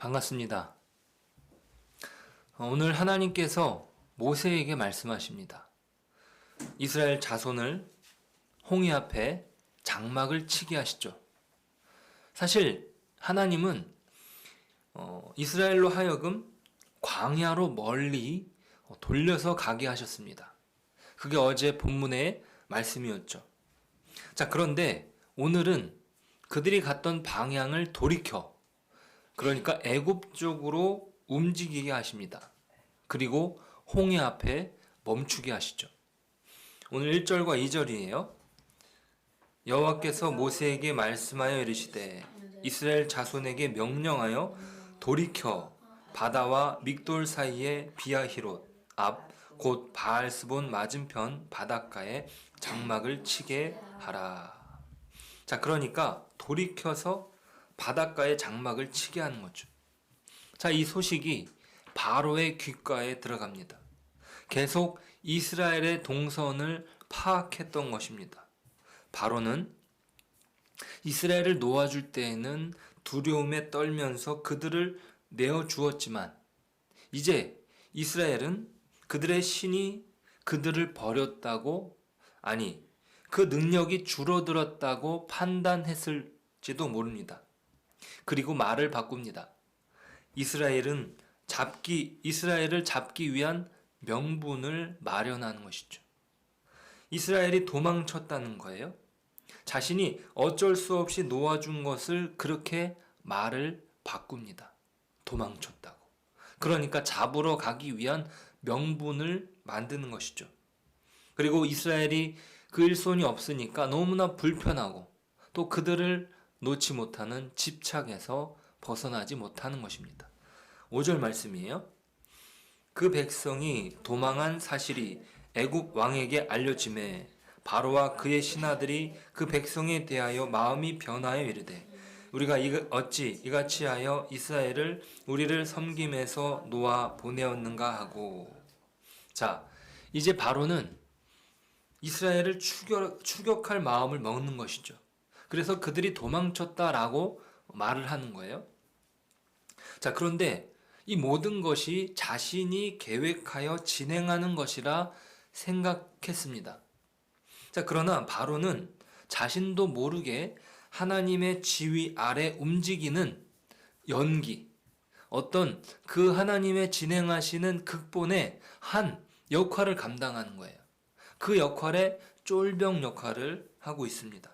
반갑습니다. 오늘 하나님께서 모세에게 말씀하십니다. 이스라엘 자손을 홍해 앞에 장막을 치게 하시죠. 사실 하나님은 이스라엘로 하여금 광야로 멀리 돌려서 가게 하셨습니다. 그게 어제 본문의 말씀이었죠. 자, 그런데 오늘은 그들이 갔던 방향을 돌이켜, 그러니까 애굽 쪽으로 움직이게 하십니다. 그리고 홍해 앞에 멈추게 하시죠. 오늘 1절과 2절이에요. 여호와께서 모세에게 말씀하여 이르시되 이스라엘 자손에게 명령하여 돌이켜 바다와 믹돌 사이에 비아히롯 앞 곧 바알스본 맞은편 바닷가에 장막을 치게 하라. 자, 그러니까 돌이켜서 바닷가에 장막을 치게 하는 거죠. 자, 이 소식이 바로의 귓가에 들어갑니다. 계속 이스라엘의 동선을 파악했던 것입니다. 바로는 이스라엘을 놓아줄 때에는 두려움에 떨면서 그들을 내어주었지만 이제 이스라엘은 그들의 신이 그들을 버렸다고, 아니 그 능력이 줄어들었다고 판단했을지도 모릅니다. 그리고 말을 바꿉니다. 이스라엘을 잡기 위한 명분을 마련하는 것이죠. 이스라엘이 도망쳤다는 거예요. 자신이 어쩔 수 없이 놓아준 것을 그렇게 말을 바꿉니다. 도망쳤다고. 그러니까 잡으러 가기 위한 명분을 만드는 것이죠. 그리고 이스라엘이 그 일손이 없으니까 너무나 불편하고 또 그들을 놓지 못하는 집착에서 벗어나지 못하는 것입니다. 5절 말씀이에요. 그 백성이 도망한 사실이 애굽 왕에게 알려지매 바로와 그의 신하들이 그 백성에 대하여 마음이 변하여 이르되 우리가 어찌 이같이 하여 이스라엘을 우리를 섬김에서 놓아 보내었는가 하고. 자, 이제 바로는 이스라엘을 추격할 마음을 먹는 것이죠. 그래서 그들이 도망쳤다라고 말을 하는 거예요. 자, 그런데 이 모든 것이 자신이 계획하여 진행하는 것이라 생각했습니다. 자, 그러나 바로는 자신도 모르게 하나님의 지휘 아래 움직이는 연기, 어떤 그 하나님의 진행하시는 극본의 한 역할을 감당하는 거예요. 그 역할에 쫄병 역할을 하고 있습니다.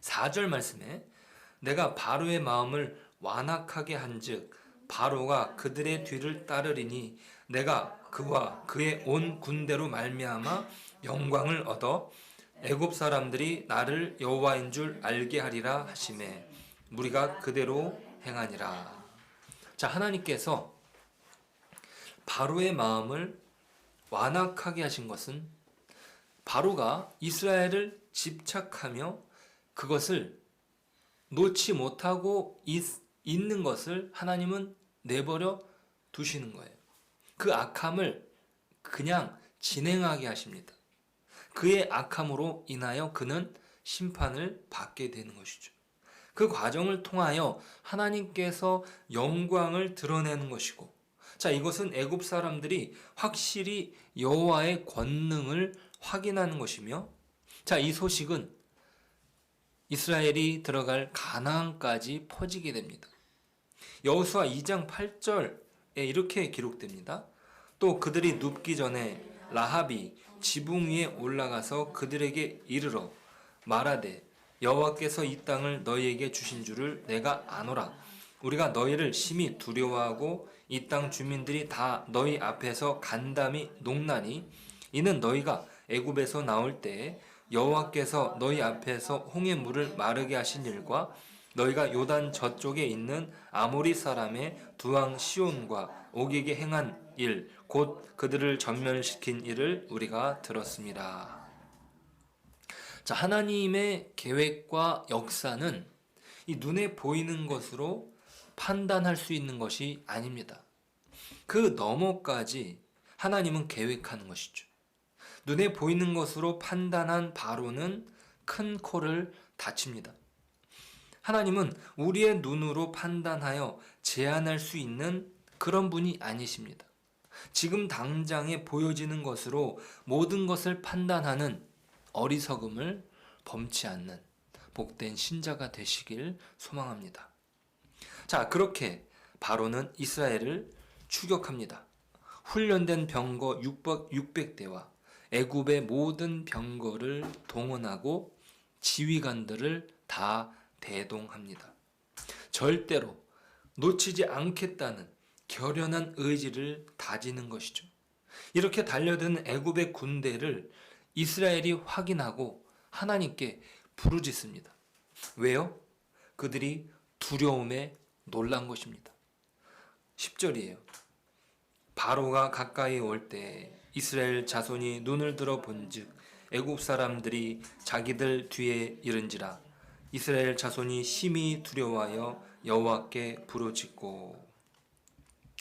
4절 말씀에 내가 바로의 마음을 완악하게 한즉 바로가 그들의 뒤를 따르리니 내가 그와 그의 온 군대로 말미암아 영광을 얻어 애굽 사람들이 나를 여호와인 줄 알게 하리라 하시매 무리가 그대로 행하니라. 자, 하나님께서 바로의 마음을 완악하게 하신 것은 바로가 이스라엘을 집착하며 그것을 놓지 못하고 있는 것을 하나님은 내버려 두시는 거예요. 그 악함을 그냥 진행하게 하십니다. 그의 악함으로 인하여 그는 심판을 받게 되는 것이죠. 그 과정을 통하여 하나님께서 영광을 드러내는 것이고, 자, 이것은 애굽 사람들이 확실히 여호와의 권능을 확인하는 것이며, 자, 이 소식은 이스라엘이 들어갈 가나안까지 퍼지게 됩니다. 여호수아 2장 8절에 이렇게 기록됩니다. 또 그들이 눕기 전에 라합이 지붕 위에 올라가서 그들에게 이르러 말하되 여호와께서 이 땅을 너희에게 주신 줄을 내가 아노라. 우리가 너희를 심히 두려워하고 이 땅 주민들이 다 너희 앞에서 간담이 녹나니 이는 너희가 애굽에서 나올 때에 여호와께서 너희 앞에서 홍해 물을 마르게 하신 일과 너희가 요단 저쪽에 있는 아모리 사람의 두 왕 시온과 옥에게 행한 일, 곧 그들을 전멸시킨 일을 우리가 들었습니다. 자, 하나님의 계획과 역사는 이 눈에 보이는 것으로 판단할 수 있는 것이 아닙니다. 그 너머까지 하나님은 계획하는 것이죠. 눈에 보이는 것으로 판단한 바로는 큰 코를 다칩니다. 하나님은 우리의 눈으로 판단하여 제한할 수 있는 그런 분이 아니십니다. 지금 당장에 보여지는 것으로 모든 것을 판단하는 어리석음을 범치 않는 복된 신자가 되시길 소망합니다. 자, 그렇게 바로는 이스라엘을 추격합니다. 훈련된 병거 600대와 애굽의 모든 병거를 동원하고 지휘관들을 다 대동합니다. 절대로 놓치지 않겠다는 결연한 의지를 다지는 것이죠. 이렇게 달려드는 애굽의 군대를 이스라엘이 확인하고 하나님께 부르짖습니다. 왜요? 그들이 두려움에 놀란 것입니다. 10절이에요. 바로가 가까이 올 때 이스라엘 자손이 눈을 들어 본즉 애굽 사람들이 자기들 뒤에 이른지라 이스라엘 자손이 심히 두려워하여 여호와께 부르짖고.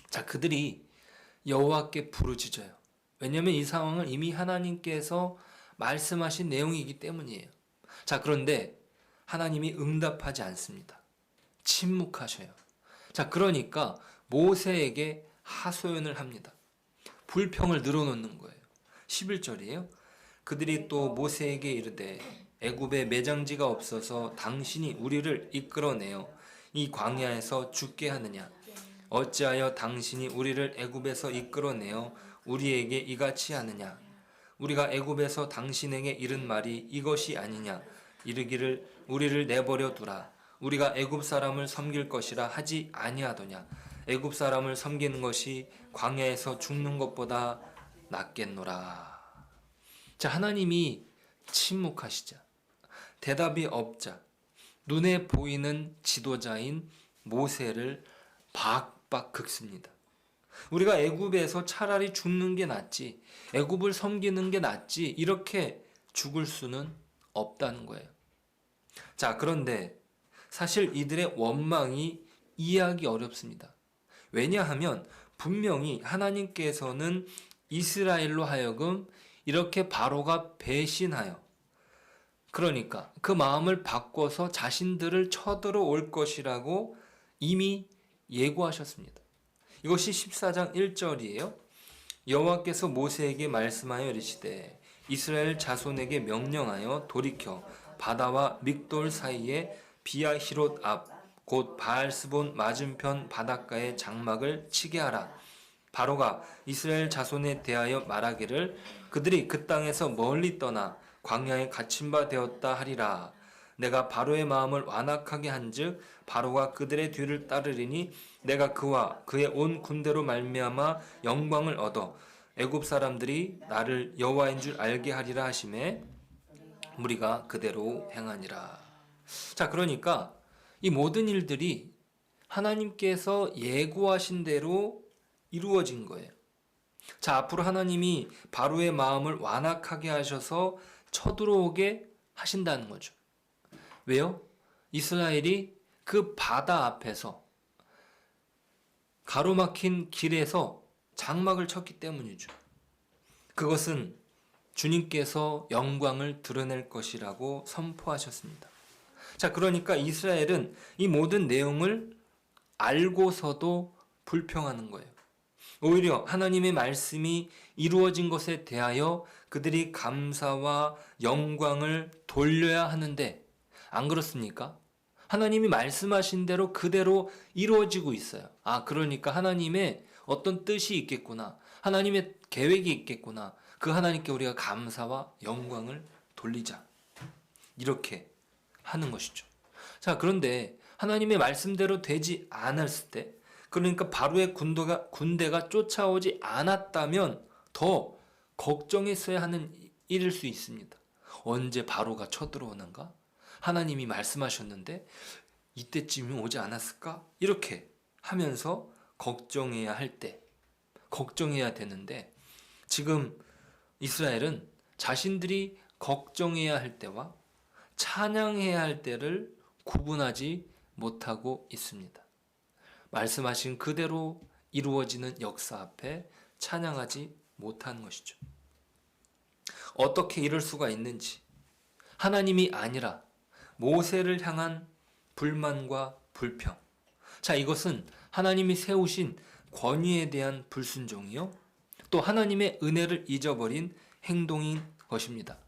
자, 그들이 여호와께 부르짖어요. 왜냐하면 이 상황은 이미 하나님께서 말씀하신 내용이기 때문이에요. 자, 그런데 하나님이 응답하지 않습니다. 침묵하셔요. 자, 그러니까 모세에게 하소연을 합니다. 불평을 늘어놓는 거예요. 11절이에요. 그들이 또 모세에게 이르되 애굽에 매장지가 없어서 당신이 우리를 이끌어내어 이 광야에서 죽게 하느냐? 어찌하여 당신이 우리를 애굽에서 이끌어내어 우리에게 이같이 하느냐? 우리가 애굽에서 당신에게 이른 말이 이것이 아니냐? 이르기를 우리를 내버려 두라. 우리가 애굽 사람을 섬길 것이라 하지 아니하더냐? 애굽 사람을 섬기는 것이 광야에서 죽는 것보다 낫겠노라. 자, 하나님이 침묵하시자, 대답이 없자 눈에 보이는 지도자인 모세를 박박 긁습니다. 우리가 애굽에서 차라리 죽는 게 낫지, 애굽을 섬기는 게 낫지, 이렇게 죽을 수는 없다는 거예요. 자, 그런데 사실 이들의 원망이 이해하기 어렵습니다. 왜냐하면 분명히 하나님께서는 이스라엘로 하여금 이렇게 바로가 배신하여, 그러니까 그 마음을 바꿔서 자신들을 쳐들어올 것이라고 이미 예고하셨습니다. 이것이 14장 1절이에요. 여호와께서 모세에게 말씀하여 이르시되 이스라엘 자손에게 명령하여 돌이켜 바다와 믹돌 사이에 비아히롯 앞 곧 바알스본 맞은편 바닷가에 장막을 치게 하라. 바로가 이스라엘 자손에 대하여 말하기를 그들이 그 땅에서 멀리 떠나 광야에 갇힌 바 되었다 하리라. 내가 바로의 마음을 완악하게 한즉 바로가 그들의 뒤를 따르리니 내가 그와 그의 온 군대로 말미암아 영광을 얻어 애굽 사람들이 나를 여호와인 줄 알게 하리라 하시매 무리가 그대로 행하니라. 자, 그러니까 이 모든 일들이 하나님께서 예고하신 대로 이루어진 거예요. 자, 앞으로 하나님이 바로의 마음을 완악하게 하셔서 쳐들어오게 하신다는 거죠. 왜요? 이스라엘이 그 바다 앞에서 가로막힌 길에서 장막을 쳤기 때문이죠. 그것은 주님께서 영광을 드러낼 것이라고 선포하셨습니다. 자, 그러니까 이스라엘은 이 모든 내용을 알고서도 불평하는 거예요. 오히려 하나님의 말씀이 이루어진 것에 대하여 그들이 감사와 영광을 돌려야 하는데 안 그렇습니까? 하나님이 말씀하신 대로 그대로 이루어지고 있어요. 아, 그러니까 하나님의 어떤 뜻이 있겠구나. 하나님의 계획이 있겠구나. 그 하나님께 우리가 감사와 영광을 돌리자. 이렇게 하는 것이죠. 자, 그런데 하나님의 말씀대로 되지 않았을 때, 그러니까 바로의 군대가 쫓아오지 않았다면 더 걱정했어야 하는 일일 수 있습니다. 언제 바로가 쳐들어오는가? 하나님이 말씀하셨는데 이때쯤이 오지 않았을까? 이렇게 하면서 걱정해야 할 때, 걱정해야 되는데 지금 이스라엘은 자신들이 걱정해야 할 때와 찬양해야 할 때를 구분하지 못하고 있습니다. 말씀하신 그대로 이루어지는 역사 앞에 찬양하지 못한 것이죠. 어떻게 이럴 수가 있는지, 하나님이 아니라 모세를 향한 불만과 불평. 자, 이것은 하나님이 세우신 권위에 대한 불순종이요. 또 하나님의 은혜를 잊어버린 행동인 것입니다.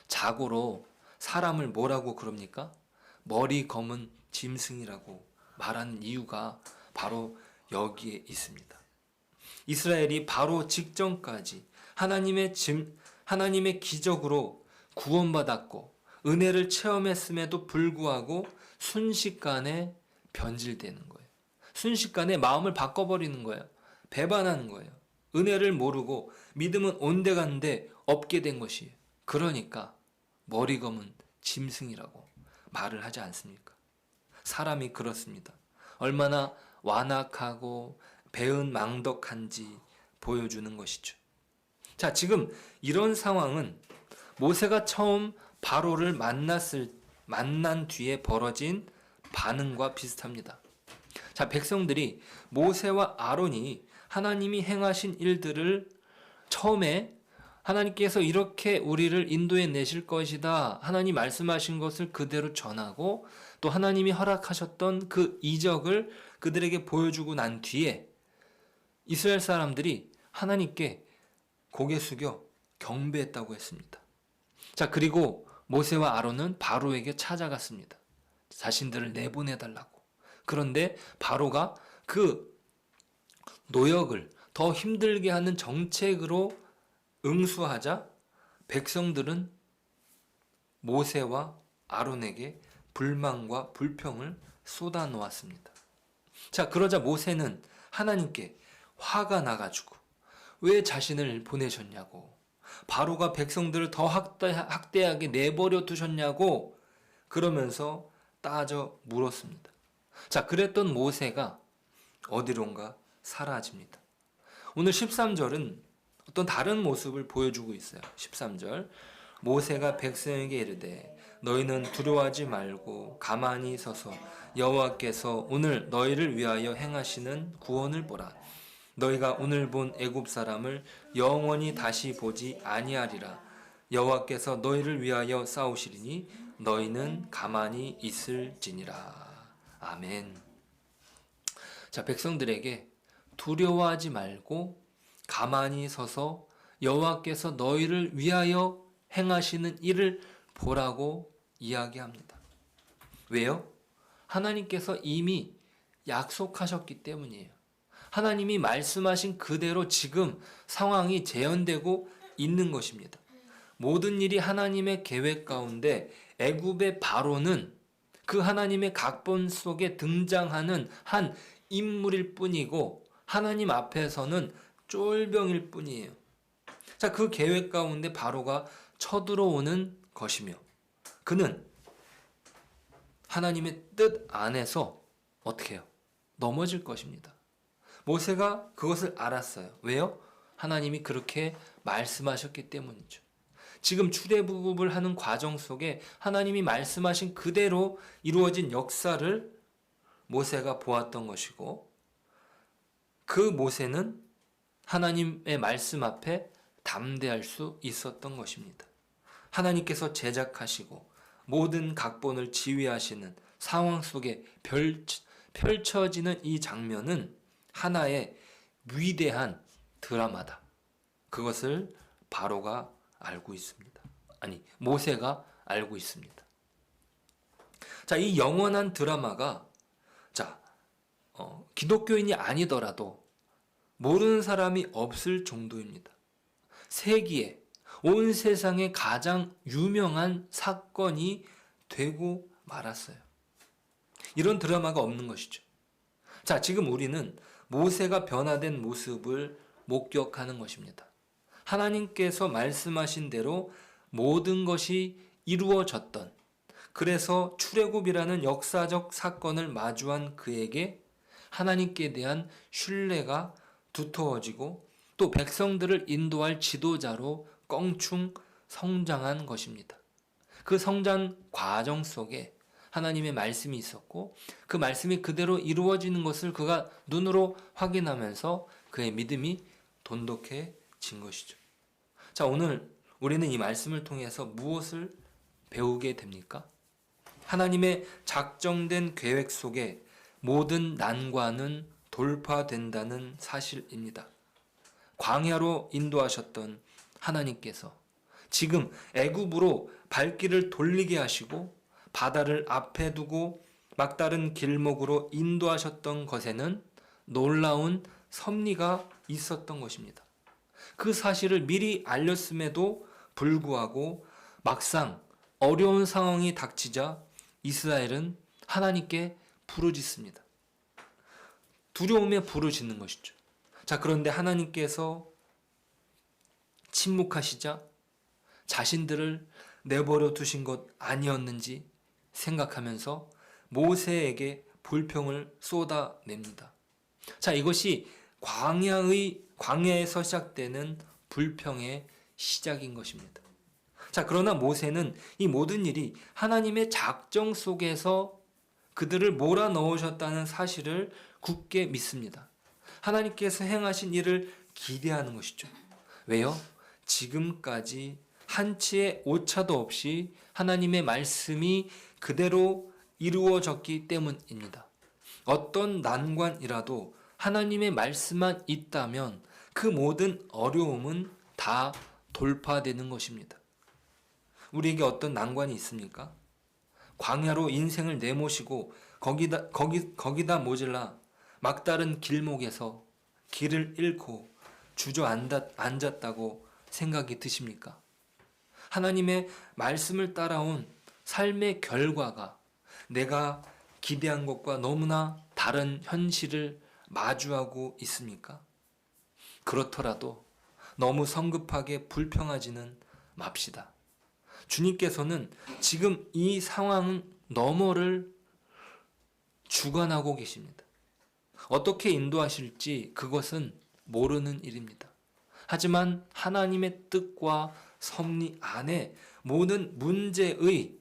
자고로 사람을 뭐라고 그럽니까? 머리 검은 짐승이라고 말하는 이유가 바로 여기에 있습니다. 이스라엘이 바로 직전까지 하나님의 기적으로 구원받았고 은혜를 체험했음에도 불구하고 순식간에 변질되는 거예요. 순식간에 마음을 바꿔버리는 거예요. 배반하는 거예요. 은혜를 모르고 믿음은 온데간데 없게 된 것이에요. 그러니까 머리 검은 짐승이라고 말을 하지 않습니까? 사람이 그렇습니다. 얼마나 완악하고 배은망덕한지 보여주는 것이죠. 자, 지금 이런 상황은 모세가 처음 바로를 만난 뒤에 벌어진 반응과 비슷합니다. 자, 백성들이 모세와 아론이 하나님이 행하신 일들을 처음에 하나님께서 이렇게 우리를 인도해 내실 것이다. 하나님 말씀하신 것을 그대로 전하고 또 하나님이 허락하셨던 그 이적을 그들에게 보여주고 난 뒤에 이스라엘 사람들이 하나님께 고개 숙여 경배했다고 했습니다. 자, 그리고 모세와 아론은 바로에게 찾아갔습니다. 자신들을 내보내달라고. 그런데 바로가 그 노역을 더 힘들게 하는 정책으로 응수하자 백성들은 모세와 아론에게 불만과 불평을 쏟아놓았습니다. 자, 그러자 모세는 하나님께 화가 나가지고 왜 자신을 보내셨냐고, 바로가 백성들을 더 학대하게 내버려 두셨냐고 그러면서 따져 물었습니다. 자, 그랬던 모세가 어디론가 사라집니다. 오늘 13절은 어떤 다른 모습을 보여주고 있어요. 13절 모세가 백성에게 이르되 너희는 두려워하지 말고 가만히 서서 여호와께서 오늘 너희를 위하여 행하시는 구원을 보라. 너희가 오늘 본 애굽 사람을 영원히 다시 보지 아니하리라. 여호와께서 너희를 위하여 싸우시리니 너희는 가만히 있을지니라. 아멘. 자, 백성들에게 두려워하지 말고 가만히 서서 여호와께서 너희를 위하여 행하시는 일을 보라고 이야기합니다. 왜요? 하나님께서 이미 약속하셨기 때문이에요. 하나님이 말씀하신 그대로 지금 상황이 재현되고 있는 것입니다. 모든 일이 하나님의 계획 가운데 애굽의 바로는 그 하나님의 각본 속에 등장하는 한 인물일 뿐이고 하나님 앞에서는 쫄병일 뿐이에요. 자, 그 계획 가운데 바로가 쳐들어오는 것이며 그는 하나님의 뜻 안에서 어떻게 해요? 넘어질 것입니다. 모세가 그것을 알았어요. 왜요? 하나님이 그렇게 말씀하셨기 때문이죠. 지금 출애굽을 하는 과정 속에 하나님이 말씀하신 그대로 이루어진 역사를 모세가 보았던 것이고 그 모세는 하나님의 말씀 앞에 담대할 수 있었던 것입니다. 하나님께서 제작하시고 모든 각본을 지휘하시는 상황 속에 펼쳐지는 이 장면은 하나의 위대한 드라마다. 그것을 바로가 알고 있습니다. 아니, 모세가 알고 있습니다. 자, 이 영원한 드라마가 기독교인이 아니더라도 모르는 사람이 없을 정도입니다. 세기에 온 세상의 가장 유명한 사건이 되고 말았어요. 이런 드라마가 없는 것이죠. 자, 지금 우리는 모세가 변화된 모습을 목격하는 것입니다. 하나님께서 말씀하신 대로 모든 것이 이루어졌던, 그래서 출애굽이라는 역사적 사건을 마주한 그에게 하나님께 대한 신뢰가 두터워지고 또 백성들을 인도할 지도자로 껑충 성장한 것입니다. 그 성장 과정 속에 하나님의 말씀이 있었고 그 말씀이 그대로 이루어지는 것을 그가 눈으로 확인하면서 그의 믿음이 돈독해진 것이죠. 자, 오늘 우리는 이 말씀을 통해서 무엇을 배우게 됩니까? 하나님의 작정된 계획 속에 모든 난관은 돌파된다는 사실입니다. 광야로 인도하셨던 하나님께서 지금 애굽으로 발길을 돌리게 하시고 바다를 앞에 두고 막다른 길목으로 인도하셨던 것에는 놀라운 섭리가 있었던 것입니다. 그 사실을 미리 알렸음에도 불구하고 막상 어려운 상황이 닥치자 이스라엘은 하나님께 부르짖습니다. 두려움에 부르짖는 것이죠. 자, 그런데 하나님께서 침묵하시자 자신들을 내버려 두신 것 아니었는지 생각하면서 모세에게 불평을 쏟아냅니다. 자, 이것이 광야에서 시작되는 불평의 시작인 것입니다. 자, 그러나 모세는 이 모든 일이 하나님의 작정 속에서 그들을 몰아넣으셨다는 사실을 굳게 믿습니다. 하나님께서 행하신 일을 기대하는 것이죠. 왜요? 지금까지 한치의 오차도 없이 하나님의 말씀이 그대로 이루어졌기 때문입니다. 어떤 난관이라도 하나님의 말씀만 있다면 그 모든 어려움은 다 돌파되는 것입니다. 우리에게 어떤 난관이 있습니까? 광야로 인생을 내모시고 거기다 모질라 막다른 길목에서 길을 잃고 주저앉았다고 생각이 드십니까? 하나님의 말씀을 따라온 삶의 결과가 내가 기대한 것과 너무나 다른 현실을 마주하고 있습니까? 그렇더라도 너무 성급하게 불평하지는 맙시다. 주님께서는 지금 이 상황 너머를 주관하고 계십니다. 어떻게 인도하실지 그것은 모르는 일입니다. 하지만 하나님의 뜻과 섭리 안에 모든 문제의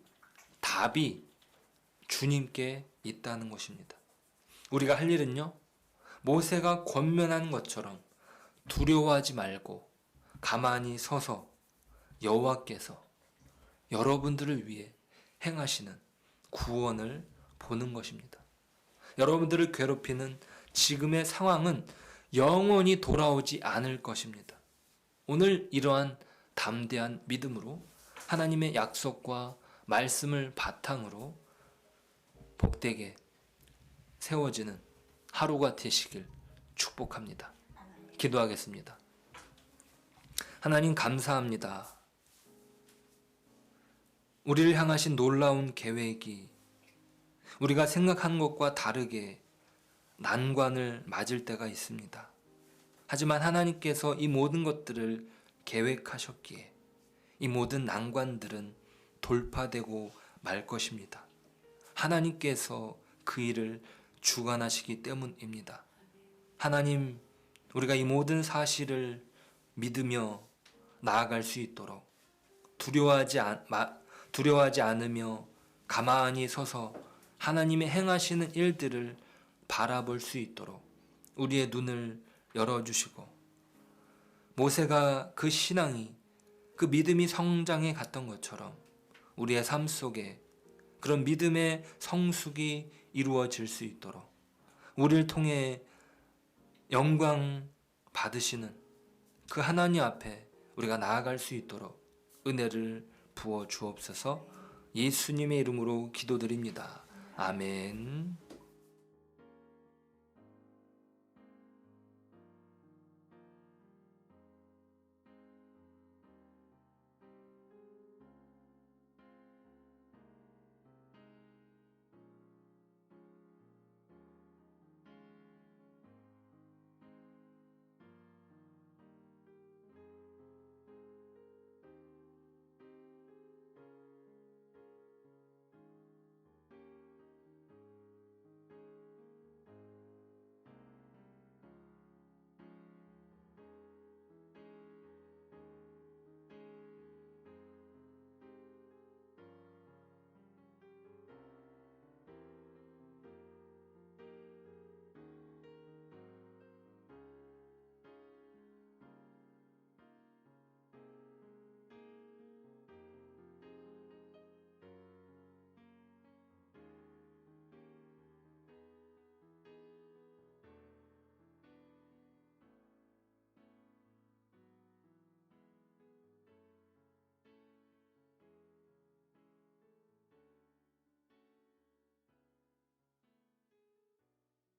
답이 주님께 있다는 것입니다. 우리가 할 일은요, 모세가 권면한 것처럼 두려워하지 말고 가만히 서서 여호와께서 여러분들을 위해 행하시는 구원을 보는 것입니다. 여러분들을 괴롭히는 지금의 상황은 영원히 돌아오지 않을 것입니다. 오늘 이러한 담대한 믿음으로 하나님의 약속과 말씀을 바탕으로 복되게 세워지는 하루가 되시길 축복합니다. 기도하겠습니다. 하나님 감사합니다. 우리를 향하신 놀라운 계획이 우리가 생각한 것과 다르게 난관을 맞을 때가 있습니다. 하지만 하나님께서 이 모든 것들을 계획하셨기에 이 모든 난관들은 돌파되고 말 것입니다. 하나님께서 그 일을 주관하시기 때문입니다. 하나님, 우리가 이 모든 사실을 믿으며 나아갈 수 있도록 두려워하지 않으며 가만히 서서 하나님의 행하시는 일들을 바라볼 수 있도록 우리의 눈을 열어주시고, 모세가 그 신앙이, 그 믿음이 성장해 갔던 것처럼 우리의 삶 속에 그런 믿음의 성숙이 이루어질 수 있도록 우리를 통해 영광 받으시는 그 하나님 앞에 우리가 나아갈 수 있도록 은혜를 부어 주옵소서. 예수님의 이름으로 기도드립니다. 아멘.